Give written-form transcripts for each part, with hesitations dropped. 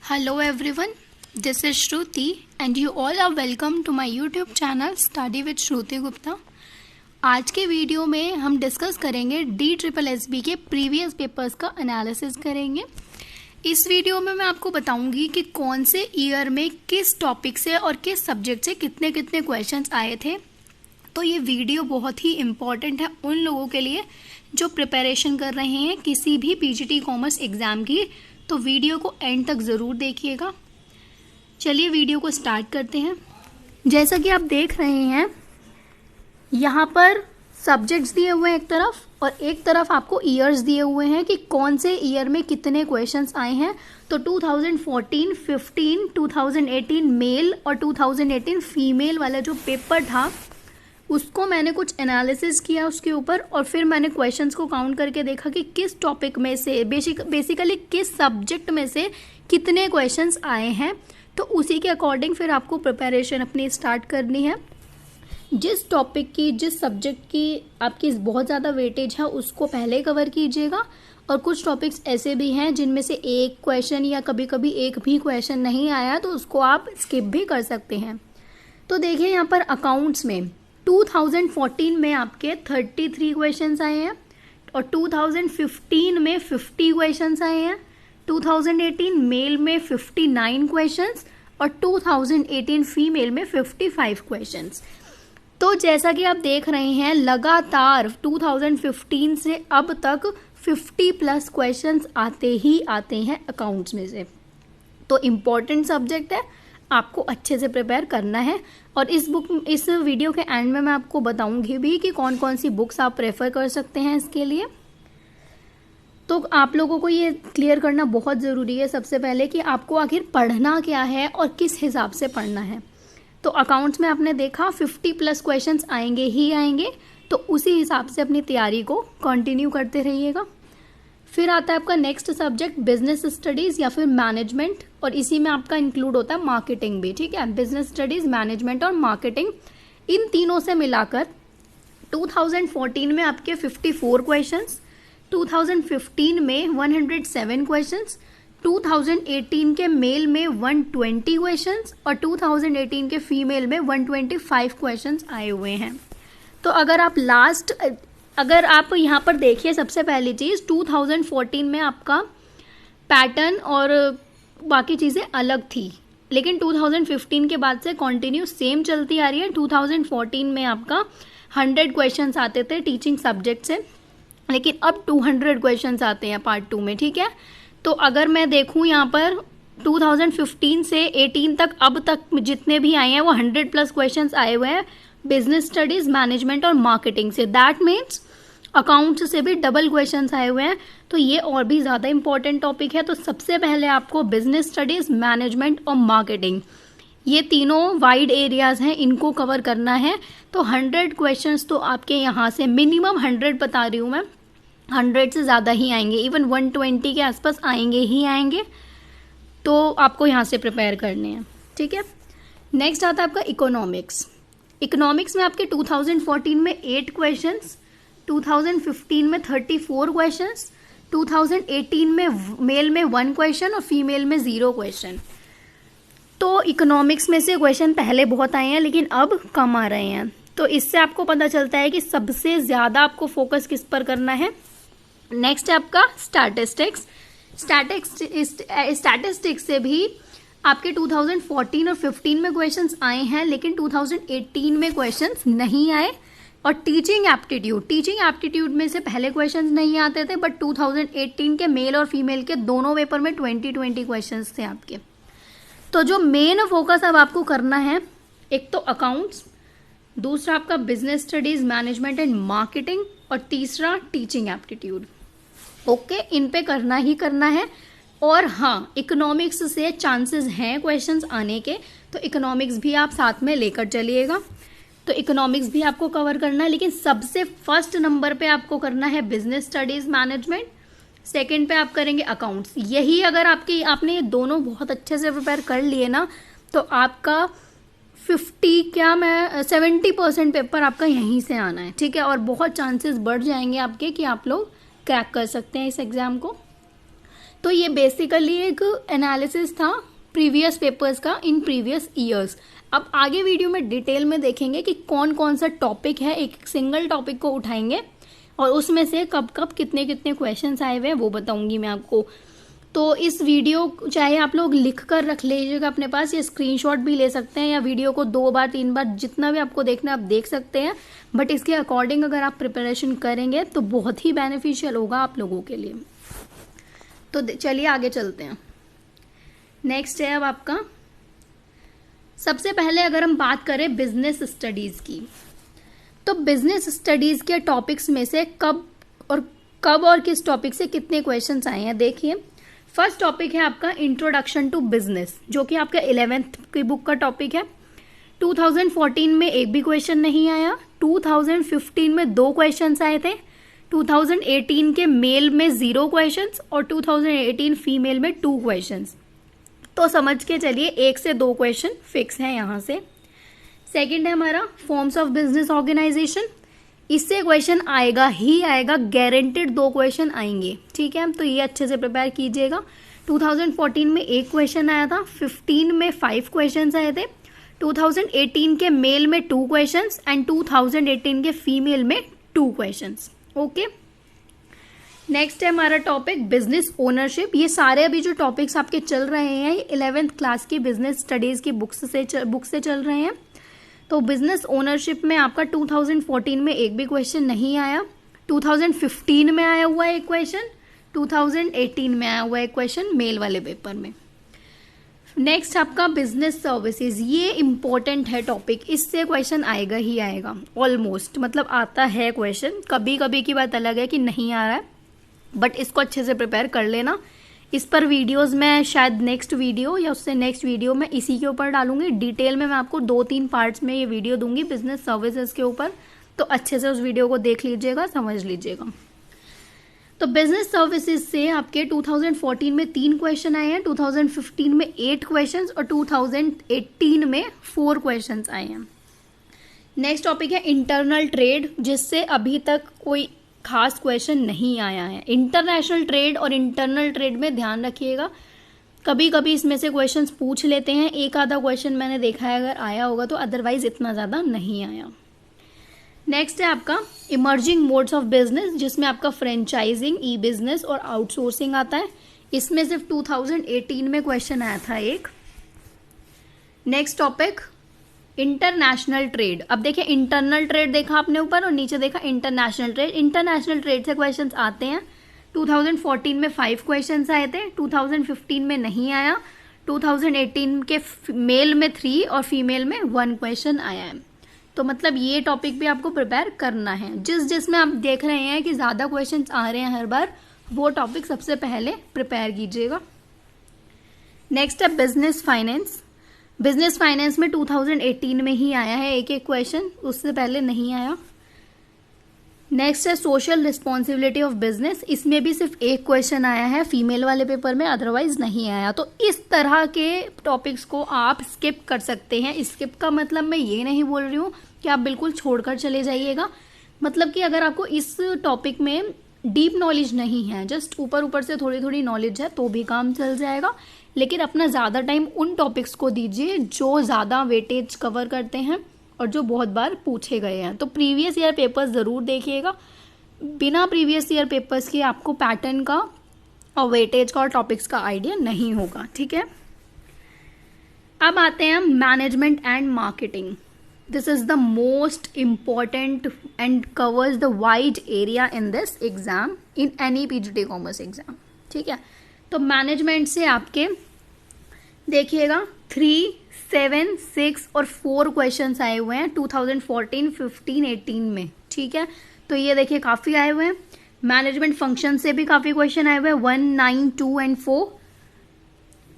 Hello everyone, this is Shruti and you all are welcome to my YouTube channel Study with Shruti Gupta। आज के video में हम discuss करेंगे DSSB के previous papers का analysis करेंगे। इस वीडियो में मैं आपको बताऊंगी कि कौन से ईयर में किस टॉपिक से और किस सब्जेक्ट से कितने कितने क्वेश्चंस आए थे। तो ये वीडियो बहुत ही इम्पॉर्टेंट है उन लोगों के लिए जो प्रिपरेशन कर रहे हैं किसी भी PGT कॉमर्स एग्ज़ाम की, तो वीडियो को एंड तक ज़रूर देखिएगा। चलिए वीडियो को स्टार्ट करते हैं। जैसा कि आप देख रहे हैं यहाँ पर सब्जेक्ट्स दिए हुए हैं एक तरफ और एक तरफ आपको ईयर्स दिए हुए हैं कि कौन से ईयर में कितने क्वेश्चंस आए हैं। तो 2014, 15, 2018 मेल और 2018 फीमेल वाला जो पेपर था उसको मैंने कुछ एनालिसिस किया उसके ऊपर और फिर मैंने क्वेश्चंस को काउंट करके देखा कि किस टॉपिक में से बेसिकली किस सब्जेक्ट में से कितने क्वेश्चंस आए हैं। तो उसी के अकॉर्डिंग फिर आपको प्रिपरेशन अपनी स्टार्ट करनी है। जिस टॉपिक की जिस सब्जेक्ट की आपकी बहुत ज़्यादा वेटेज है उसको पहले कवर कीजिएगा और कुछ टॉपिक्स ऐसे भी हैं जिनमें से एक क्वेश्चन या कभी कभी एक भी क्वेश्चन नहीं आया तो उसको आप स्किप भी कर सकते हैं। तो देखिए यहाँ पर अकाउंट्स में 2014 में आपके 33 क्वेश्चंस आए हैं और 2015 में 50 क्वेश्चंस आए हैं, 2018 मेल में 59 क्वेश्चंस और 2018 फीमेल में 55 क्वेश्चंस। तो जैसा कि आप देख रहे हैं लगातार 2015 से अब तक 50 प्लस क्वेश्चंस आते ही आते हैं अकाउंट्स में से। तो इम्पॉर्टेंट सब्जेक्ट है, आपको अच्छे से प्रिपेयर करना है। और इस वीडियो के एंड में मैं आपको बताऊंगी भी कि कौन कौन सी बुक्स आप प्रेफर कर सकते हैं इसके लिए। तो आप लोगों को ये क्लियर करना बहुत ज़रूरी है सबसे पहले कि आपको आखिर पढ़ना क्या है और किस हिसाब से पढ़ना है। तो अकाउंट्स में आपने देखा 50 प्लस क्वेश्चंस आएंगे ही आएंगे, तो उसी हिसाब से अपनी तैयारी को कंटिन्यू करते रहिएगा। फिर आता है आपका नेक्स्ट सब्जेक्ट बिजनेस स्टडीज़ या फिर मैनेजमेंट और इसी में आपका इंक्लूड होता है मार्केटिंग भी, ठीक है। बिजनेस स्टडीज़, मैनेजमेंट और मार्केटिंग, इन तीनों से मिलाकर 2014 में आपके 54 क्वेश्चंस, 2015 में 107 क्वेश्चंस, 2018 के मेल में 120 क्वेश्चंस और 2018 के फीमेल में 125 क्वेश्चंस आए हुए हैं। तो अगर आप यहाँ पर देखिए सबसे पहली चीज़ 2014 में आपका पैटर्न और बाकी चीज़ें अलग थी, लेकिन 2015 के बाद से कंटिन्यू सेम चलती आ रही है। 2014 में आपका 100 क्वेश्चंस आते थे टीचिंग सब्जेक्ट से, लेकिन अब 200 क्वेश्चंस आते हैं पार्ट 2 में, ठीक है। तो अगर मैं देखूँ यहाँ पर 2015 से 18 तक अब तक जितने भी आए हैं वो 100 प्लस क्वेश्चंस आए हुए हैं बिजनेस स्टडीज़, मैनेजमेंट और मार्केटिंग से। दैट मीन्स अकाउंट्स से भी डबल क्वेश्चंस आए हुए हैं, तो ये और भी ज़्यादा इंपॉर्टेंट टॉपिक है। तो सबसे पहले आपको बिजनेस स्टडीज़, मैनेजमेंट और मार्केटिंग, ये तीनों वाइड एरियाज़ हैं, इनको कवर करना है। तो 100 क्वेश्चंस तो आपके यहाँ से मिनिमम 100 बता रही हूँ मैं, 100 से ज़्यादा ही आएंगे, इवन 120 के आसपास आएंगे ही आएंगे। तो आपको यहाँ से प्रिपेयर करने हैं, ठीक है। नेक्स्ट आता है आपका इकोनॉमिक्स। इकोनॉमिक्स में आपके 2014 में 8 क्वेश्चंस, 2015 में 34 क्वेश्चंस, 2018 में मेल में 1 क्वेश्चन और फीमेल में 0 क्वेश्चन। तो इकोनॉमिक्स में से क्वेश्चन पहले बहुत आए हैं लेकिन अब कम आ रहे हैं। तो इससे आपको पता चलता है कि सबसे ज़्यादा आपको फोकस किस पर करना है। नेक्स्ट है आपका स्टैटिस्टिक्स। स्टैटिस्टिक्स से भी आपके 2014 और 15 में क्वेश्चंस आए हैं लेकिन 2018 में क्वेश्चंस नहीं आए। और टीचिंग एप्टीट्यूड में से पहले क्वेश्चंस नहीं आते थे, बट 2018 के मेल और फीमेल के दोनों पेपर में 20 क्वेश्चंस थे आपके। तो जो मेन फोकस अब आपको करना है, एक तो अकाउंट्स, दूसरा आपका business studies, management and marketing और तीसरा टीचिंग एप्टीट्यूड। ओके, इन पे करना ही करना है। और हाँ, इकोनॉमिक्स से चांसेस हैं क्वेश्चंस आने के, तो इकोनॉमिक्स भी आप साथ में लेकर चलिएगा। तो इकोनॉमिक्स भी आपको कवर करना है, लेकिन सबसे फर्स्ट नंबर पे आपको करना है बिजनेस स्टडीज, मैनेजमेंट। सेकंड पे आप करेंगे अकाउंट्स। यही अगर आपने ये दोनों बहुत अच्छे से प्रिपेयर कर लिए ना, तो आपका 70% पेपर आपका यहीं से आना है, ठीक है। और बहुत चांसेस बढ़ जाएंगे आपके कि आप लोग क्रैक कर सकते हैं इस एग्जाम को। तो ये बेसिकली एक एनालिसिस था प्रीवियस पेपर्स का इन प्रीवियस ईयर्स। अब आगे वीडियो में डिटेल में देखेंगे कि कौन कौन सा टॉपिक है, एक सिंगल टॉपिक को उठाएंगे और उसमें से कब कब कितने कितने क्वेश्चंस आए हुए हैं वो बताऊंगी मैं आपको। तो इस वीडियो चाहे आप लोग लिख कर रख लीजिएगा अपने पास, या स्क्रीनशॉट भी ले सकते हैं, या वीडियो को 2 बार 3 बार जितना भी आपको देखना है आप देख सकते हैं, बट इसके अकॉर्डिंग अगर आप प्रिपरेशन करेंगे तो बहुत ही बेनिफिशियल होगा आप लोगों के लिए। तो चलिए आगे चलते हैं। नेक्स्ट है अब आपका, सबसे पहले अगर हम बात करें बिजनेस स्टडीज की, तो बिजनेस स्टडीज के टॉपिक्स में से कब और किस टॉपिक से कितने क्वेश्चंस आए हैं देखिए। फर्स्ट टॉपिक है आपका इंट्रोडक्शन टू बिजनेस, जो कि आपका 11th की बुक का टॉपिक है। 2014 में एक भी क्वेश्चन नहीं आया, 2015 में 2 क्वेश्चंस आए थे, 2018 के मेल में 0 क्वेश्चंस और 2018 फीमेल में 2 क्वेश्चंस। तो समझ के चलिए 1 से 2 क्वेश्चन फिक्स है यहां से। सेकंड है हमारा फॉर्म्स ऑफ बिजनेस ऑर्गेनाइजेशन, इससे क्वेश्चन आएगा ही आएगा, गारंटेड 2 क्वेश्चन आएंगे, ठीक है। तो ये अच्छे से प्रिपेयर कीजिएगा। 2014 में 1 क्वेश्चन आया था, 15 में 5 क्वेश्चन आए थे, 2018 के मेल में 2 क्वेश्चन एंड 2018 के फीमेल में 2 क्वेश्चन। ओके, नेक्स्ट है हमारा टॉपिक बिजनेस ओनरशिप। ये सारे अभी जो टॉपिक्स आपके चल रहे हैं 11th क्लास की बिजनेस स्टडीज की बुक से चल रहे हैं। तो बिजनेस ओनरशिप में आपका 2014 में एक भी क्वेश्चन नहीं आया, 2015 में आया हुआ है एक क्वेश्चन, 2018 में आया हुआ है एक क्वेश्चन मेल वाले पेपर में। नेक्स्ट आपका बिजनेस सर्विसेज, ये इंपॉर्टेंट है टॉपिक, इससे क्वेश्चन आएगा ही आएगा ऑलमोस्ट, मतलब आता है क्वेश्चन, कभी कभी की बात अलग है कि नहीं आ रहा है, बट इसको अच्छे से प्रिपेयर कर लेना। इस पर वीडियोस मैं शायद नेक्स्ट वीडियो या उससे नेक्स्ट वीडियो में इसी के ऊपर डालूंगी, डिटेल में मैं आपको 2-3 पार्ट्स में ये वीडियो दूंगी बिजनेस सर्विसेज के ऊपर, तो अच्छे से उस वीडियो को देख लीजिएगा, समझ लीजिएगा। तो बिजनेस सर्विसेज से आपके 2014 में 3 क्वेश्चन आए हैं, 2015 में 8 क्वेश्चन और 2018 में 4 क्वेश्चन आए हैं। नेक्स्ट टॉपिक है इंटरनल ट्रेड, जिससे अभी तक कोई खास क्वेश्चन नहीं आया है। इंटरनेशनल ट्रेड और इंटरनल ट्रेड में ध्यान रखिएगा, कभी कभी इसमें से क्वेश्चंस पूछ लेते हैं, एक आधा क्वेश्चन मैंने देखा है अगर आया होगा, तो अदरवाइज इतना ज़्यादा नहीं आया। नेक्स्ट है आपका इमर्जिंग मोड्स ऑफ बिजनेस, जिसमें आपका फ्रेंचाइजिंग, ई बिजनेस और आउटसोर्सिंग आता है। इसमें सिर्फ 2018 में क्वेश्चन आया था एक। Next topic international trade. अब देखिए इंटरनल ट्रेड देखा आपने ऊपर और नीचे देखा इंटरनेशनल ट्रेड। इंटरनेशनल ट्रेड से क्वेश्चंस आते हैं, 2014 में 5 क्वेश्चंस आए थे, 2015 में नहीं आया, 2018 के मेल में 3 और फीमेल में 1 क्वेश्चन आया है। तो मतलब ये टॉपिक भी आपको प्रिपेयर करना है। जिसमें आप देख रहे हैं कि ज़्यादा क्वेश्चंस आ रहे हैं हर बार, वो टॉपिक सबसे पहले प्रिपेयर कीजिएगा। नेक्स्ट है बिजनेस फाइनेंस। बिजनेस फाइनेंस में 2018 में ही आया है एक क्वेश्चन, उससे पहले नहीं आया। नेक्स्ट है सोशल रिस्पॉन्सिबिलिटी ऑफ बिजनेस, इसमें भी सिर्फ एक क्वेश्चन आया है फीमेल वाले पेपर में, अदरवाइज नहीं आया। तो इस तरह के टॉपिक्स को आप स्किप कर सकते हैं। स्किप का मतलब मैं ये नहीं बोल रही हूँ कि आप बिल्कुल छोड़कर चले जाइएगा, मतलब कि अगर आपको इस टॉपिक में डीप नॉलेज नहीं है, जस्ट ऊपर ऊपर से थोड़ी थोड़ी नॉलेज है, तो भी काम चल जाएगा। लेकिन अपना ज़्यादा टाइम उन टॉपिक्स को दीजिए जो ज़्यादा वेटेज कवर करते हैं और जो बहुत बार पूछे गए हैं। तो प्रीवियस ईयर पेपर्स ज़रूर देखिएगा, बिना प्रीवियस ईयर पेपर्स के आपको पैटर्न का और वेटेज का और टॉपिक्स का आइडिया नहीं होगा, ठीक है। अब आते हैं management and marketing. This is the most important and covers the wide area in this exam, in any PGT commerce exam, ठीक है। तो मैनेजमेंट से आपके देखिएगा 3, 7, 6 और 4 क्वेश्चंस आए हुए हैं 2014, 15, 18 में, ठीक है। तो ये देखिए काफ़ी आए हुए हैं। मैनेजमेंट फंक्शन से भी काफ़ी क्वेश्चन आए हुए हैं, 1, 9, 2 एंड 4।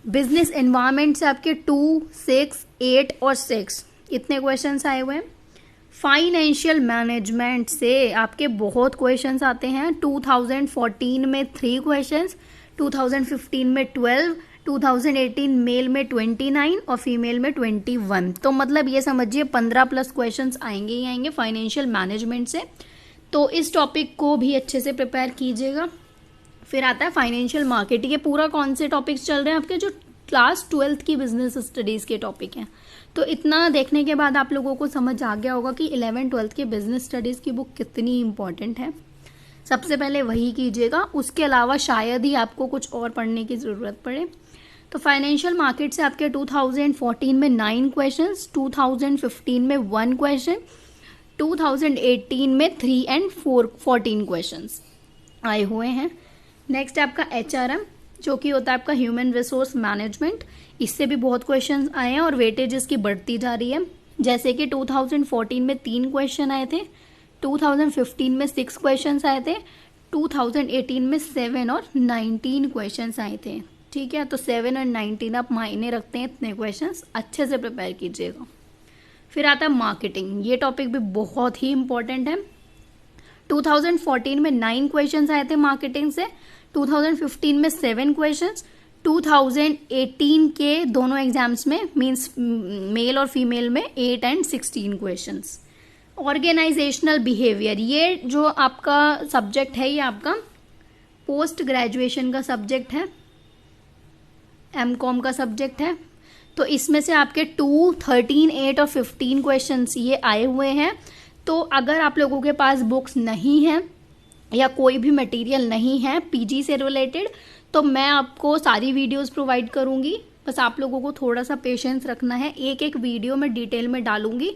बिजनेस एनवायरनमेंट से आपके 2, 6, 8 और 6 इतने क्वेश्चंस आए हुए हैं। फाइनेंशियल मैनेजमेंट से आपके बहुत क्वेश्चंस आते हैं, 2014 में 3 क्वेश्चंस, 2015 में 12, 2018 मेल में 29 और फीमेल में 21। तो मतलब ये समझिए 15+ क्वेश्चंस आएंगे ही आएंगे फाइनेंशियल मैनेजमेंट से। तो इस टॉपिक को भी अच्छे से प्रिपेयर कीजिएगा। फिर आता है फाइनेंशियल मार्केटिंग। ये पूरा कौन से टॉपिक्स चल रहे हैं आपके, जो क्लास 12th की बिजनेस स्टडीज़ के टॉपिक हैं। तो इतना देखने के बाद आप लोगों को समझ आ गया होगा कि 11th-12th के बिजनेस स्टडीज़ की बुक कितनी इंपॉर्टेंट है। सबसे पहले वही कीजिएगा, उसके अलावा शायद ही आपको कुछ और पढ़ने की ज़रूरत पड़े। तो फाइनेंशियल मार्केट से आपके 2014 में 9 क्वेश्चंस, 2015 में 1 क्वेश्चन, 2018 में 3 and 14 क्वेश्चंस आए हुए हैं। नेक्स्ट है आपका HRM, जो कि होता है आपका ह्यूमन रिसोर्स मैनेजमेंट। इससे भी बहुत क्वेश्चंस आए हैं और वेटेज इसकी बढ़ती जा रही है। जैसे कि 2014 में 3 क्वेश्चन आए थे, 2015 में 6 क्वेश्चंस आए थे, 2018 में 7 और 19 क्वेश्चंस आए थे। ठीक है, तो 7 और 19 आप मायने रखते हैं इतने क्वेश्चंस, अच्छे से प्रिपेयर कीजिएगा। फिर आता है मार्केटिंग। ये टॉपिक भी बहुत ही इंपॉर्टेंट है। 2014 में 9 क्वेश्चंस आए थे मार्केटिंग से, 2015 में 7 क्वेश्चंस, 2018 के दोनों एग्जाम्स में मींस मेल और फीमेल में 8 and 16 क्वेश्चंस। ऑर्गेनाइजेशनल बिहेवियर, ये जो आपका सब्जेक्ट है, ये आपका पोस्ट ग्रेजुएशन का सब्जेक्ट है, MCOM का सब्जेक्ट है। तो इसमें से आपके 2, 13, 8 और 15 क्वेश्चंस ये आए हुए हैं। तो अगर आप लोगों के पास बुक्स नहीं हैं या कोई भी मटेरियल नहीं है पीजी से रिलेटेड, तो मैं आपको सारी वीडियोस प्रोवाइड करूंगी। बस आप लोगों को थोड़ा सा पेशेंस रखना है, एक एक वीडियो में डिटेल में डालूंगी।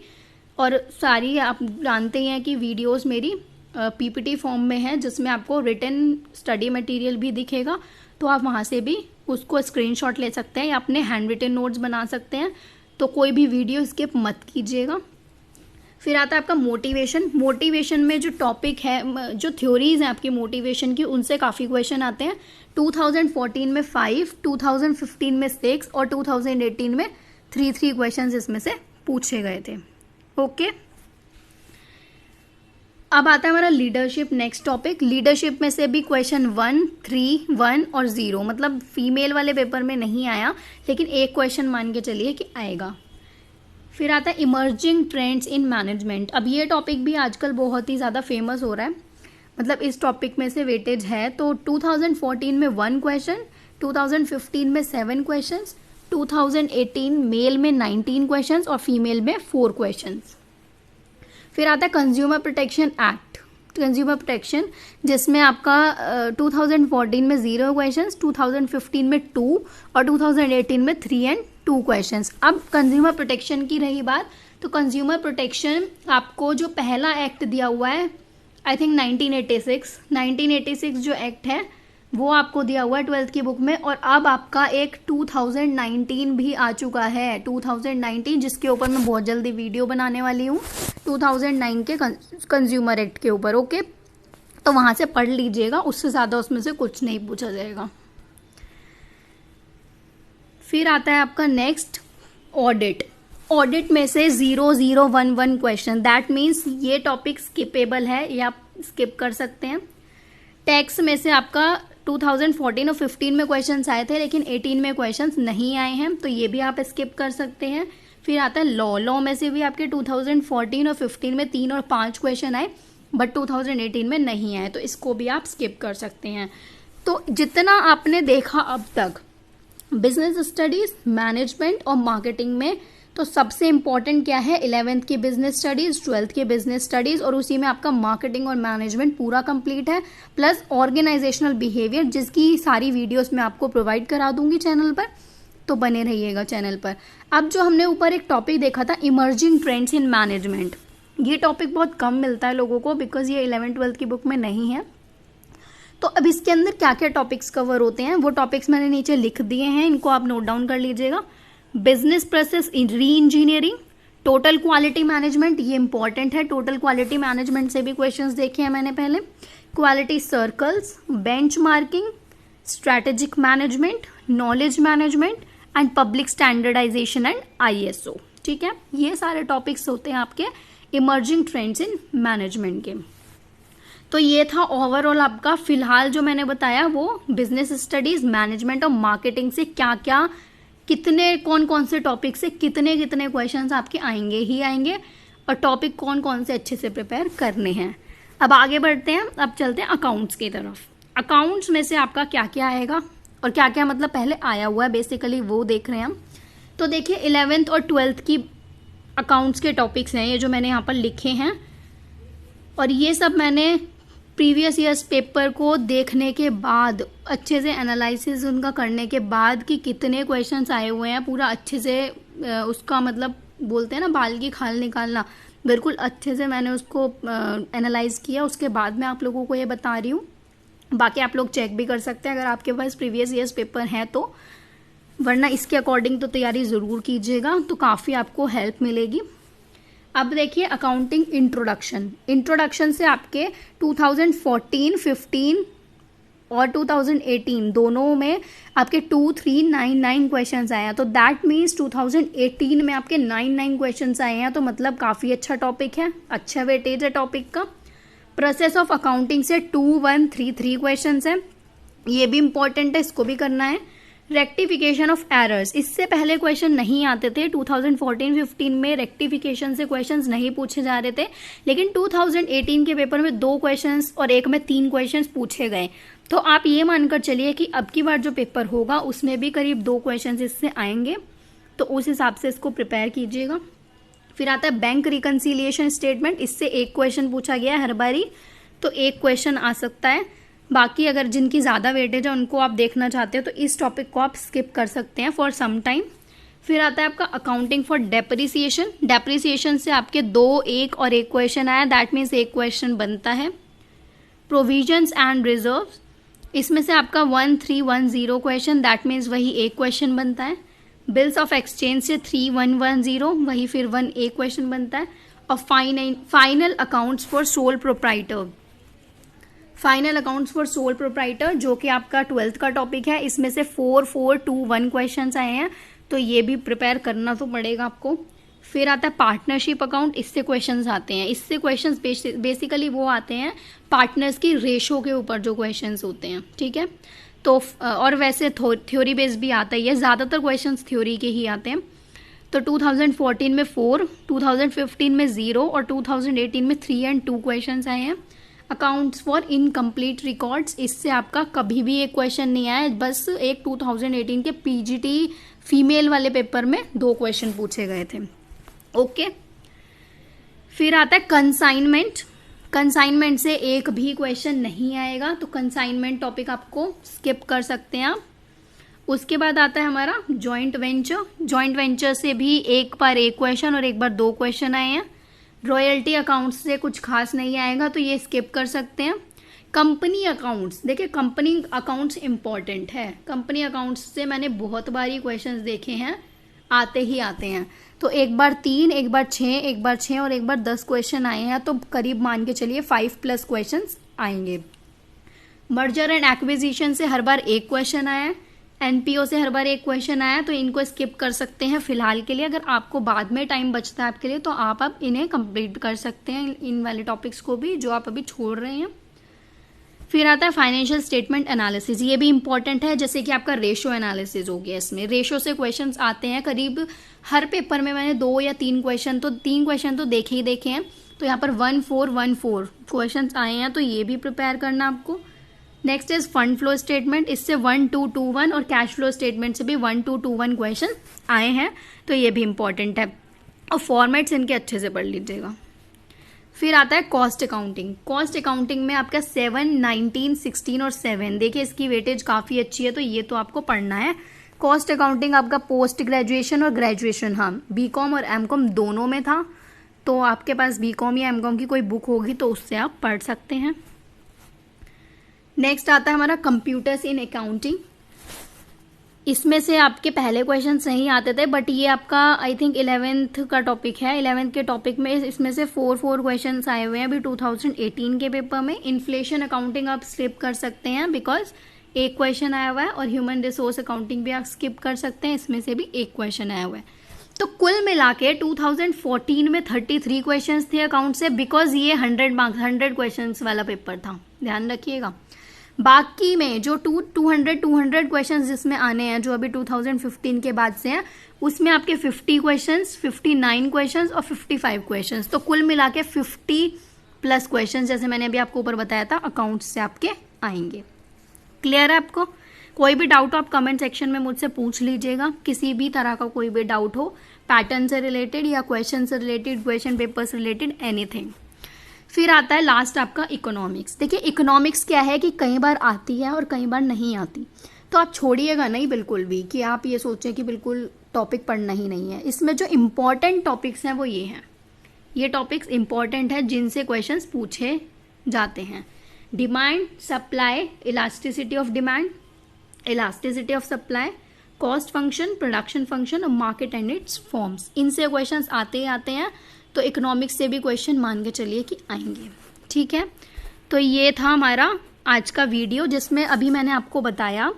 और सारी आप जानते हैं कि वीडियोस मेरी PPT फॉर्म में है, जिसमें आपको रिटन स्टडी मटेरियल भी दिखेगा। तो आप वहाँ से भी उसको स्क्रीनशॉट ले सकते हैं या अपने हैंड रिटन नोट्स बना सकते हैं। तो कोई भी वीडियो स्किप मत कीजिएगा। फिर आता है आपका मोटिवेशन। मोटिवेशन में जो टॉपिक है, जो थ्योरीज हैं आपकी मोटिवेशन की, उनसे काफ़ी क्वेश्चन आते हैं। 2014 में 5, 2015 में 6 और 2018 में 3 क्वेश्चन इसमें से पूछे गए थे। ओके, अब आता है हमारा लीडरशिप, नेक्स्ट टॉपिक। लीडरशिप में से भी क्वेश्चन 1, 3, 1 और 0, मतलब फीमेल वाले पेपर में नहीं आया, लेकिन एक क्वेश्चन मान के चलिए कि आएगा। फिर आता है इमर्जिंग ट्रेंड्स इन मैनेजमेंट। अब ये टॉपिक भी आजकल बहुत ही ज़्यादा फेमस हो रहा है, मतलब इस टॉपिक में से वेटेज है। तो 2014 में 1 क्वेश्चन, 2015 में 7 क्वेश्चन, 2018 मेल में 19 क्वेश्चन और फीमेल में 4 क्वेश्चन। फिर आता है consumer protection act, consumer protection, जिसमें आपका 2014 में 0 क्वेश्चन, 2015 में 2 और 2018 में 3 and 2 क्वेश्चन। अब कंज्यूमर प्रोटेक्शन की रही बात, तो कंज्यूमर प्रोटेक्शन आपको जो पहला एक्ट दिया हुआ है, आई थिंक 1986 जो एक्ट है वो आपको दिया हुआ है 12th की बुक में। और अब आपका एक 2019 भी आ चुका है, 2019, जिसके ऊपर मैं बहुत जल्दी वीडियो बनाने वाली हूँ, 2009 के कंज्यूमर एक्ट के ऊपर। ओके, तो वहाँ से पढ़ लीजिएगा, उससे ज़्यादा उसमें से कुछ नहीं पूछा जाएगा। फिर आता है आपका नेक्स्ट ऑडिट। ऑडिट में से 0, 0, 1, 1 क्वेश्चन, दैट मीन्स ये टॉपिक स्किपेबल है, ये आप स्किप कर सकते हैं। टैक्स में से आपका 2014 और 15 में क्वेश्चंस आए थे, लेकिन 18 में क्वेश्चंस नहीं आए हैं, तो ये भी आप स्किप कर सकते हैं। फिर आता है लॉ। लॉ में से भी आपके 2014 और 15 में 3 और 5 क्वेश्चन आए, बट 2018 में नहीं आए, तो इसको भी आप स्किप कर सकते हैं। तो जितना आपने देखा अब तक बिजनेस स्टडीज, मैनेजमेंट और मार्केटिंग में, तो सबसे इंपॉर्टेंट क्या है, 11th की बिजनेस स्टडीज, 12th की बिजनेस स्टडीज, और उसी में आपका मार्केटिंग और मैनेजमेंट पूरा कंप्लीट है, प्लस ऑर्गेनाइजेशनल बिहेवियर, जिसकी सारी वीडियोस मैं आपको प्रोवाइड करा दूंगी चैनल पर, तो बने रहिएगा चैनल पर। अब जो हमने ऊपर एक टॉपिक देखा था, इमर्जिंग ट्रेंड्स इन मैनेजमेंट, ये टॉपिक बहुत कम मिलता है लोगों को, बिकॉज ये 11th-12th की बुक में नहीं है। तो अब इसके अंदर क्या क्या टॉपिक्स कवर होते हैं, वो टॉपिक्स मैंने नीचे लिख दिए हैं, इनको आप नोट डाउन कर लीजिएगा। Business process re engineering, total quality management, ये इंपॉर्टेंट है, टोटल क्वालिटी मैनेजमेंट से भी क्वेश्चंस देखे हैं मैंने पहले। Quality circles, benchmarking, strategic management, knowledge management and public standardization and ISO। ठीक है, ये सारे टॉपिक्स होते हैं आपके इमर्जिंग ट्रेंड्स इन मैनेजमेंट के। तो ये था ओवरऑल आपका, फिलहाल जो मैंने बताया वो बिजनेस स्टडीज, मैनेजमेंट और मार्केटिंग से क्या क्या, कितने कौन कौन से टॉपिक से कितने कितने क्वेश्चंस आपके आएंगे ही आएंगे, और टॉपिक कौन कौन से अच्छे से प्रिपेयर करने हैं। अब आगे बढ़ते हैं, अब चलते हैं अकाउंट्स की तरफ। अकाउंट्स में से आपका क्या क्या आएगा और क्या क्या मतलब पहले आया हुआ है बेसिकली वो देख रहे हैं हम। तो देखिए 11th और 12th की अकाउंट्स के टॉपिक्स हैं ये जो मैंने यहाँ पर लिखे हैं, और ये सब मैंने प्रीवियस ईयर्स पेपर को देखने के बाद अच्छे से एनालिसिस उनका करने के बाद कि कितने क्वेश्चंस आए हुए हैं पूरा अच्छे से उसका मतलब बोलते हैं ना बाल की खाल निकालना, बिल्कुल अच्छे से मैंने उसको एनालाइज किया, उसके बाद मैं आप लोगों को ये बता रही हूँ। बाकी आप लोग चेक भी कर सकते हैं अगर आपके पास प्रीवियस ईयर्स पेपर हैं तो, वरना इसके अकॉर्डिंग तो तैयारी ज़रूर कीजिएगा तो काफ़ी आपको हेल्प मिलेगी। अब देखिए अकाउंटिंग इंट्रोडक्शन से आपके 2014, 15 और 2018 दोनों में आपके 2399 क्वेश्चंस आए हैं। तो दैट मीन्स 2018 में आपके 99 क्वेश्चंस आए हैं, तो मतलब काफ़ी अच्छा टॉपिक है, अच्छा वेटेज है टॉपिक का। प्रोसेस ऑफ अकाउंटिंग से 2133 क्वेश्चंस है, ये भी इंपॉर्टेंट है, इसको भी करना है। रेक्टिफिकेशन ऑफ एरर्स, इससे पहले क्वेश्चन नहीं आते थे, 2014-15 में रेक्टिफिकेशन से क्वेश्चंस नहीं पूछे जा रहे थे, लेकिन 2018 के पेपर में 2 क्वेश्चंस और एक में 3 क्वेश्चंस पूछे गए। तो आप ये मानकर चलिए कि अब की बार जो पेपर होगा उसमें भी करीब 2 क्वेश्चंस इससे आएंगे, तो उस हिसाब से इसको प्रिपेयर कीजिएगा। फिर आता है बैंक रिकन्सिलिएशन स्टेटमेंट, इससे 1 क्वेश्चन पूछा गया है हर बारी, तो 1 क्वेश्चन आ सकता है। बाकी अगर जिनकी ज़्यादा वेटेज है उनको आप देखना चाहते हो तो इस टॉपिक को आप स्किप कर सकते हैं फॉर सम टाइम। फिर आता है आपका अकाउंटिंग फॉर डेप्रिसिएशन से आपके 2, 1 और 1 क्वेश्चन आया, दैट मीन्स 1 क्वेश्चन बनता है। प्रोविजंस एंड रिजर्व्स, इसमें से आपका 1310 क्वेश्चन, दैट मीन्स वही 1 क्वेश्चन बनता है। बिल्स ऑफ एक्सचेंज से 3110, वही फिर 1 क्वेश्चन बनता है। और final accounts for sole proprietor जो कि आपका 12th का टॉपिक है, इसमें से 4421 क्वेश्चंस आए हैं, तो ये भी प्रिपेयर करना तो पड़ेगा आपको। फिर आता है पार्टनरशिप अकाउंट, इससे क्वेश्चंस आते हैं, इससे क्वेश्चंस बेसिकली वो आते हैं पार्टनर्स की रेशो के ऊपर जो क्वेश्चंस होते हैं, ठीक है। तो और वैसे थ्योरी बेस्ड भी आता ही है, ज़्यादातर क्वेश्चंस थ्योरी के ही आते हैं। तो 2014 में 4, 2015 में 0 और 2018 में 3 और 2 क्वेश्चंस आए हैं। अकाउंट्स फॉर इनकम्प्लीट रिकॉर्ड्स, इससे आपका कभी भी एक क्वेश्चन नहीं आया, बस एक 2018 के पीजीटी फीमेल वाले पेपर में 2 क्वेश्चन पूछे गए थे। ओके, फिर आता है कंसाइनमेंट से 1 भी क्वेश्चन नहीं आएगा, तो कंसाइनमेंट टॉपिक आपको स्किप कर सकते हैं आप। उसके बाद आता है हमारा जॉइंट वेंचर से भी 1 बार 1 क्वेश्चन और 1 बार 2 क्वेश्चन आए हैं। रॉयल्टी अकाउंट्स से कुछ खास नहीं आएगा, तो ये स्किप कर सकते हैं। कंपनी अकाउंट्स, देखिए कंपनी अकाउंट्स इंपॉर्टेंट है, कंपनी अकाउंट्स से मैंने बहुत बारी क्वेश्चंस देखे हैं, आते ही आते हैं। तो 1 बार 3, 1 बार 6, 1 बार 6 और 1 बार 10 क्वेश्चन आए हैं, तो करीब मान के चलिए 5+ क्वेश्चंस आएंगे। मर्जर एंड एक्विजिशन से हर बार 1 क्वेश्चन आया है, एनपीओ से हर बार 1 क्वेश्चन आया, तो इनको स्किप कर सकते हैं फिलहाल के लिए। अगर आपको बाद में टाइम बचता है आपके लिए तो आप अब इन्हें कंप्लीट कर सकते हैं, इन वाले टॉपिक्स को भी जो आप अभी छोड़ रहे हैं। फिर आता है फाइनेंशियल स्टेटमेंट एनालिसिस, ये भी इंपॉर्टेंट है, जैसे कि आपका रेशो एनालिसिस हो गया, इसमें रेशो से क्वेश्चंस आते हैं करीब हर पेपर में। मैंने 2 या 3 क्वेश्चन तो देखे ही देखे हैं, तो यहाँ पर 1414 क्वेश्चन आए हैं, तो ये भी प्रिपेयर करना आपको। Next is fund flow statement, इससे 1221 और कैश फ्लो स्टेटमेंट से भी 1221 क्वेश्चन आए हैं, तो ये भी इंपॉर्टेंट है, और फॉर्मेट्स इनके अच्छे से पढ़ लीजिएगा। फिर आता है कॉस्ट अकाउंटिंग में आपका 7, 19, 16 और 7, देखिए इसकी वेटेज काफ़ी अच्छी है, तो ये तो आपको पढ़ना है। कॉस्ट अकाउंटिंग आपका पोस्ट ग्रेजुएशन और ग्रेजुएशन, हाँ बीकॉम और एमकॉम दोनों में था, तो आपके पास बीकॉम या एमकॉम की कोई बुक होगी तो उससे आप पढ़ सकते हैं। नेक्स्ट आता है हमारा कंप्यूटर्स इन अकाउंटिंग, इसमें से आपके पहले क्वेश्चन सही आते थे, बट ये आपका आई थिंक 11th का टॉपिक है। 11th के टॉपिक में इसमें से 4 क्वेश्चन आए हुए हैं अभी 2018 के पेपर में। इन्फ्लेशन अकाउंटिंग आप स्किप कर सकते हैं बिकॉज 1 क्वेश्चन आया हुआ है, और ह्यूमन रिसोर्स अकाउंटिंग भी आप स्किप कर सकते हैं, इसमें से भी 1 क्वेश्चन आया हुआ है। तो कुल मिला के 2014 में 33 क्वेश्चन थे अकाउंट से, बिकॉज ये 100 क्वेश्चन वाला पेपर था, ध्यान रखिएगा। बाकी में जो 200 क्वेश्चंस जिसमें आने हैं, जो अभी 2015 के बाद से हैं, उसमें आपके 50 क्वेश्चंस, 59 क्वेश्चंस और 55 क्वेश्चंस, तो कुल मिला के 50+ क्वेश्चंस, जैसे मैंने अभी आपको ऊपर बताया था, अकाउंट्स से आपके आएंगे। क्लियर है आपको? कोई भी डाउट हो आप कमेंट सेक्शन में मुझसे पूछ लीजिएगा, किसी भी तरह का कोई भी डाउट हो पैटर्न से रिलेटेड या क्वेश्चन से रिलेटेड, क्वेश्चन पेपर से रिलेटेड, एनीथिंग। फिर आता है लास्ट आपका इकोनॉमिक्स। देखिए इकोनॉमिक्स क्या है कि कई बार आती है और कई बार नहीं आती, तो आप छोड़िएगा नहीं बिल्कुल भी कि आप ये सोचें कि बिल्कुल टॉपिक पढ़ना ही नहीं है। इसमें जो इम्पॉर्टेंट टॉपिक्स हैं वो ये हैं, ये टॉपिक्स इम्पॉर्टेंट है जिनसे क्वेश्चंस पूछे जाते हैं। Demand, supply, elasticity of demand, elasticity of supply, cost function, production function और मार्केट एंड इट्स फॉर्म्स, इनसे क्वेश्चंस आते ही आते हैं। तो इकोनॉमिक्स से भी क्वेश्चन मान के चलिए कि आएंगे। ठीक है, तो ये था हमारा आज का वीडियो जिसमें अभी मैंने आपको बताया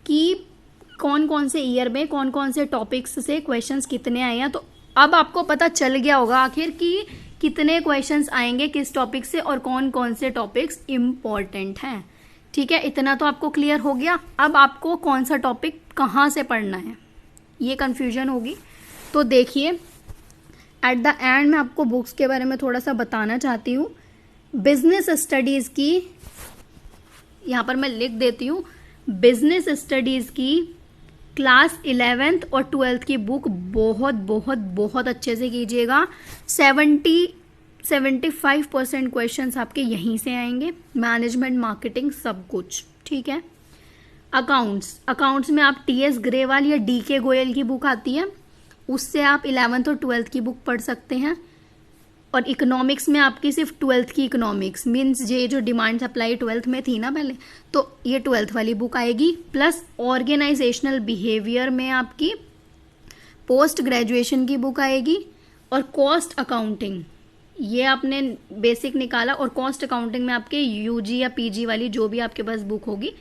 कि कौन कौन से ईयर में कौन कौन से टॉपिक्स से क्वेश्चंस कितने आए हैं। तो अब आपको पता चल गया होगा आखिर कि कितने क्वेश्चंस आएंगे किस टॉपिक से और कौन कौन से टॉपिक्स इम्पॉर्टेंट हैं। ठीक है, इतना तो आपको क्लियर हो गया। अब आपको कौन सा टॉपिक कहाँ से पढ़ना है ये कन्फ्यूजन होगी। तो देखिए एट द एंड मैं आपको बुक्स के बारे में थोड़ा सा बताना चाहती हूँ। बिजनेस स्टडीज़ की, यहाँ पर मैं लिख देती हूँ, बिजनेस स्टडीज़ की क्लास 11th और 12th की बुक बहुत बहुत बहुत अच्छे से कीजिएगा। 75% क्वेश्चंस आपके यहीं से आएंगे, मैनेजमेंट, मार्केटिंग, सब कुछ। ठीक है, अकाउंट्स में आप टीएस ग्रेवाल या डीके गोयल की बुक आती है, उससे आप 11th और 12th की बुक पढ़ सकते हैं। और इकोनॉमिक्स में आपकी सिर्फ 12th की इकोनॉमिक्स मीन्स ये जो डिमांड सप्लाई 12th में थी ना पहले, तो ये 12th वाली बुक आएगी। प्लस ऑर्गेनाइजेशनल बिहेवियर में आपकी पोस्ट ग्रेजुएशन की बुक आएगी। और कॉस्ट अकाउंटिंग ये आपने बेसिक निकाला, और कॉस्ट अकाउंटिंग में आपके यूजी या पीजी वाली जो भी आपके पास बुक होगी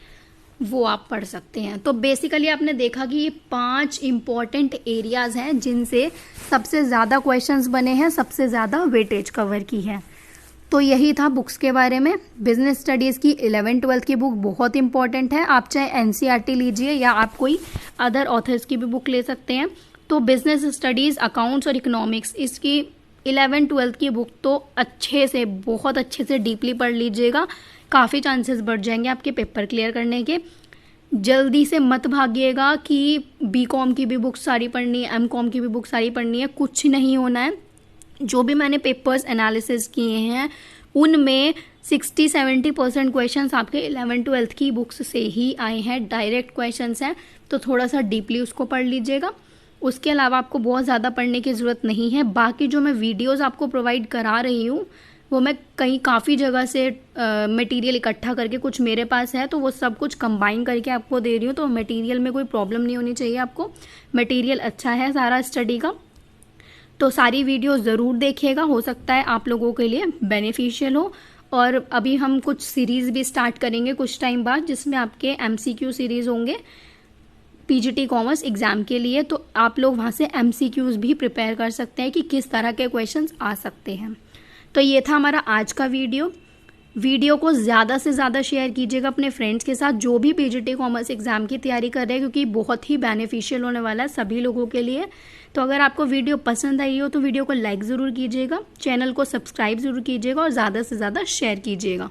वो आप पढ़ सकते हैं। तो बेसिकली आपने देखा कि ये 5 इंपॉर्टेंट एरियाज हैं जिनसे सबसे ज़्यादा क्वेश्चंस बने हैं, सबसे ज़्यादा वेटेज कवर की है। तो यही था बुक्स के बारे में। बिजनेस स्टडीज़ की 11th-12th की बुक बहुत इंपॉर्टेंट है, आप चाहे एनसीईआरटी लीजिए या आप कोई अदर ऑथर्स की भी बुक ले सकते हैं। तो बिजनेस स्टडीज़, अकाउंट्स और इकोनॉमिक्स, इसकी 11th-12th की बुक तो अच्छे से, बहुत अच्छे से डीपली पढ़ लीजिएगा, काफ़ी चांसेस बढ़ जाएंगे आपके पेपर क्लियर करने के। जल्दी से मत भागिएगा कि बीकॉम की भी बुक सारी पढ़नी है, एमकॉम की भी बुक सारी पढ़नी है, कुछ नहीं होना है। जो भी मैंने पेपर्स एनालिसिस किए हैं उनमें 60-70% क्वेश्चंस आपके 11th-12th की बुक्स से ही आए हैं, डायरेक्ट क्वेश्चंस हैं। तो थोड़ा सा डीपली उसको पढ़ लीजिएगा। उसके अलावा आपको बहुत ज़्यादा पढ़ने की ज़रूरत नहीं है। बाकी जो मैं वीडियोज़ आपको प्रोवाइड करा रही हूँ वो मैं काफ़ी जगह से मटेरियल इकट्ठा करके, कुछ मेरे पास है तो वो सब कुछ कंबाइन करके आपको दे रही हूँ। तो मटेरियल में कोई प्रॉब्लम नहीं होनी चाहिए आपको, मटेरियल अच्छा है सारा स्टडी का। तो सारी वीडियो ज़रूर देखिएगा, हो सकता है आप लोगों के लिए बेनिफिशियल हो। और अभी हम कुछ सीरीज़ भी स्टार्ट करेंगे कुछ टाइम बाद, जिसमें आपके MCQ सीरीज़ होंगे पीजीटी कॉमर्स एग्ज़ाम के लिए। तो आप लोग वहाँ से MCQs भी प्रिपेयर कर सकते हैं कि किस तरह के क्वेश्चंस आ सकते हैं। तो ये था हमारा आज का वीडियो को ज़्यादा से ज़्यादा शेयर कीजिएगा अपने फ्रेंड्स के साथ जो भी पीजीटी कॉमर्स एग्ज़ाम की तैयारी कर रहे हैं, क्योंकि बहुत ही बेनिफिशियल होने वाला है सभी लोगों के लिए। तो अगर आपको वीडियो पसंद आई हो तो वीडियो को लाइक ज़रूर कीजिएगा, चैनल को सब्सक्राइब ज़रूर कीजिएगा और ज़्यादा से ज़्यादा शेयर कीजिएगा।